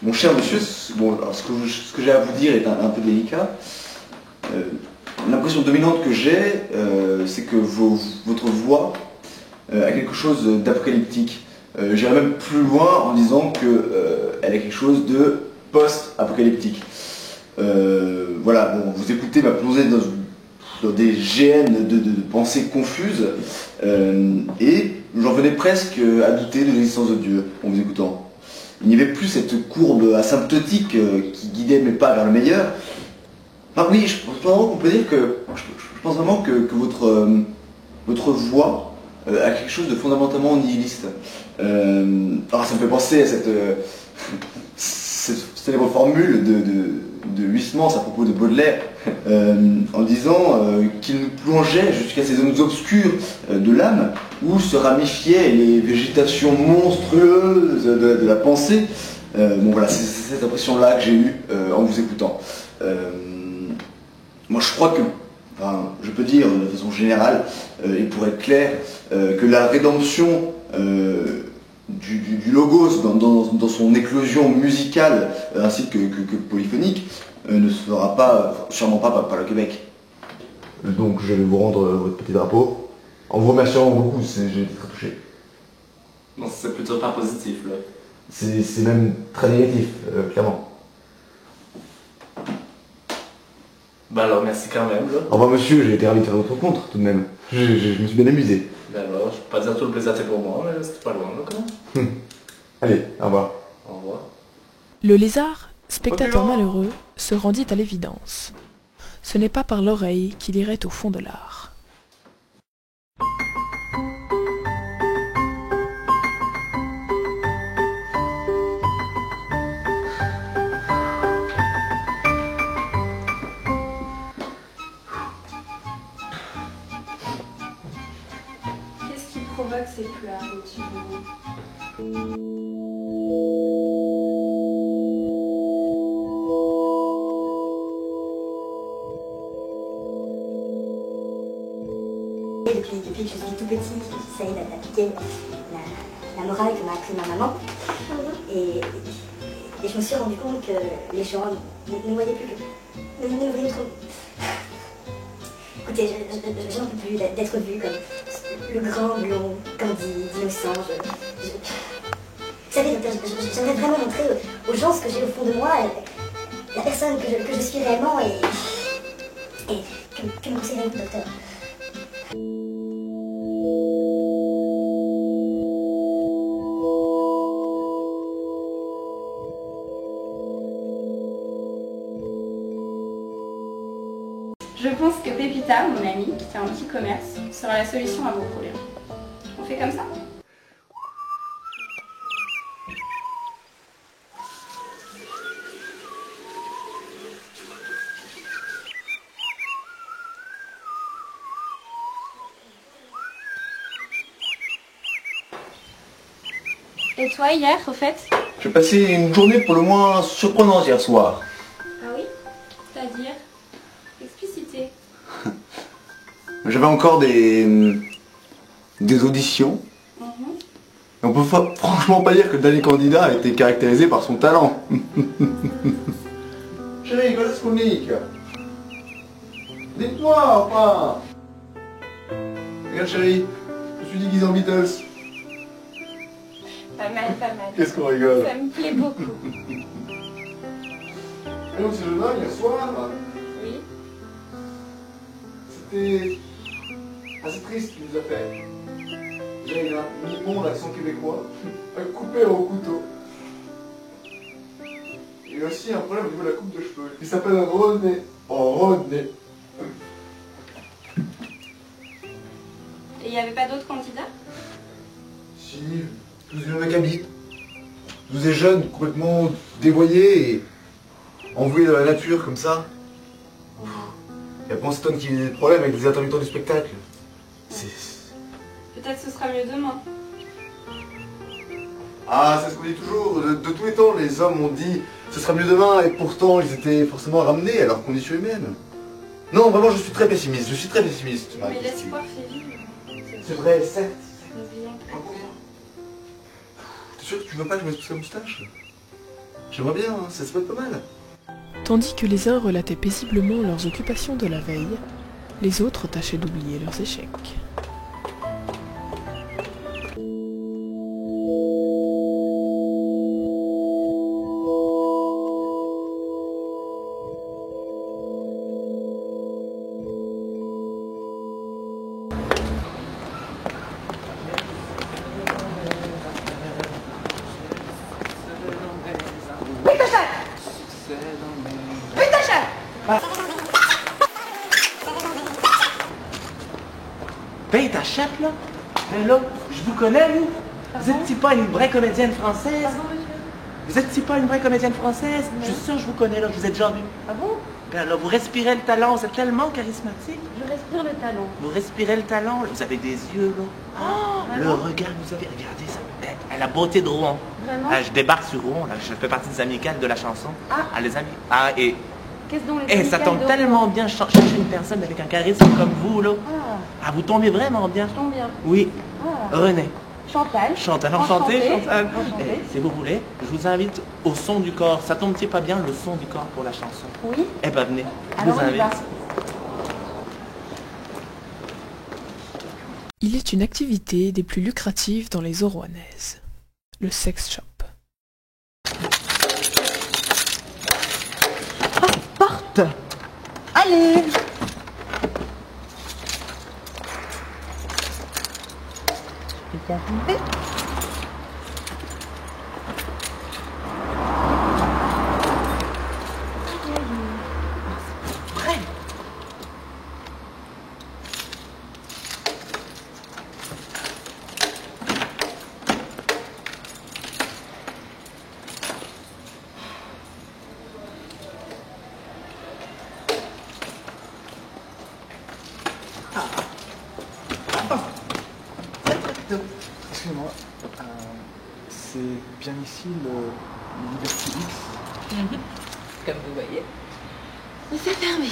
Mon cher monsieur, bon, alors ce que j'ai à vous dire est un peu délicat. L'impression dominante que j'ai, c'est que votre voix a quelque chose d'apocalyptique. J'irais même plus loin en disant qu'elle a quelque chose de post-apocalyptique. Voilà, bon, vous écoutez m'a plongé dans des géhennes de pensées confuses, et j'en venais presque à douter de l'existence de Dieu en vous écoutant. Il n'y avait plus cette courbe asymptotique qui guidait mes pas vers le meilleur. Enfin, oui, je pense vraiment qu'on peut dire que je pense vraiment que votre voix a quelque chose de fondamentalement nihiliste. Alors ça me fait penser à cette célèbre formule de Huysmans à propos de Baudelaire, en disant qu'il nous plongeait jusqu'à ces zones obscures de l'âme où se ramifiaient les végétations monstrueuses de la pensée. Bon voilà, c'est cette impression-là que j'ai eue en vous écoutant. Moi je crois que, enfin, je peux dire de façon générale, et pour être clair, que la rédemption du logos dans son éclosion musicale ainsi que polyphonique ne se fera pas, sûrement pas par le Québec. Donc je vais vous rendre votre petit drapeau, en vous remerciant beaucoup, j'ai été très touché. Non, c'est plutôt pas positif là. C'est même très négatif, clairement. Bah alors merci quand même là. Au revoir monsieur, j'ai été ravi de faire votre rencontre tout de même. Je me suis bien amusé. Bah alors, je peux pas dire tout le plaisir c'est pour moi, mais c'était pas loin là quand même. Allez, au revoir. Au revoir. Le lézard, spectateur malheureux, se rendit à l'évidence. Ce n'est pas par l'oreille qu'il irait au fond de l'art. Qu'est-ce qui provoque ces pleurs, Thibaut? Depuis que je suis tout petit, j'essaye d'appliquer la morale que m'a appris ma maman. Et je me suis rendu compte que les gens ne voyaient plus que... ne voyaient trop... Écoutez, j'en peux plus d'être vue comme le grand blond, candide, innocent. Vous savez, j'aimerais vraiment montrer aux gens ce que j'ai au fond de moi, la personne que je suis réellement, et que me conseillez-vous, docteur? Je pense que Pépita, mon amie, qui fait un petit commerce, sera la solution à vos problèmes. On fait comme ça? Et toi, hier, au fait? J'ai passé une journée pour le moins surprenante hier soir. Ah oui? C'est-à-dire? Expliciter. J'avais encore des auditions. Et on peut franchement pas dire que le dernier candidat a été caractérisé par son talent. Chérie, qu'est-ce qu'on dit? Dites-moi, enfin. Regarde chérie, je suis déguisé en Beatles. Pas mal, pas mal. Qu'est-ce qu'on rigole? Ça me plaît beaucoup. Et donc c'est jeune homme hier soir. Oui. C'était assez triste ce qu'il nous a fait. Il a un immonde accent québécois, coupé au couteau. Il a aussi un problème au niveau de la coupe de cheveux. Il s'appelle René. Oh, René. Et il n'y avait pas d'autres candidats? Si, tous des mecs habits. Tous des jeunes complètement dévoyés et envoyés dans la nature comme ça. Il y a pas cet homme qui a des problèmes avec les intermittents du spectacle. Peut-être ce sera mieux demain. Ah, c'est ce qu'on dit toujours. De tous les temps, les hommes ont dit ce sera mieux demain et pourtant ils étaient forcément ramenés à leurs conditions humaines. Non, vraiment, je suis très pessimiste. Je suis très pessimiste. Mais l'espoir fait vivre. C'est vrai, certes. N'oublions pas. T'es sûr que tu veux pas que je me pousse la moustache? Je vois bien, hein, ça se passe pas mal. Tandis que les uns relataient paisiblement leurs occupations de la veille, les autres tâchaient d'oublier leurs échecs. Paye ta chape là? Mais là, je vous connais vous? Vous êtes-tu pas une vraie comédienne française? Vous êtes-tu pas une vraie comédienne française? Je suis sûr que je vous connais là, je vous ai déjà vu. Ah bon? Ben là, vous respirez le talent, c'est tellement charismatique. Je respire le talent. Vous respirez le talent, là. Vous avez des yeux là. Le Vraiment? regard que vous avez, regardez ça. La beauté de Rouen. Vraiment? Je débarque sur Rouen, là. Je fais partie des amicales de la chanson. Ah. Les amis. Ah, et Qu'est-ce dont les ça amicales tombe de tellement Rouen? bien, chercher une personne avec un charisme comme vous là. Ah, Ah, vous tombez vraiment bien. je tombe bien. Oui. Ah. René. Chantal. Chantal, enchanté, Chantal. Enchantée. Si vous voulez, je vous invite au son du corps. Ça tombe-t-il pas bien le son du corps pour la chanson? Oui. Eh ben venez, je Alors vous on y invite. va. Il est une activité des plus lucratives dans les eaux rouennaises, le sex shop. Porte. Allez. Je vais y arriver. Prêt? Excusez-moi, c'est bien ici le Liberty X? Comme vous voyez. C'est fermé.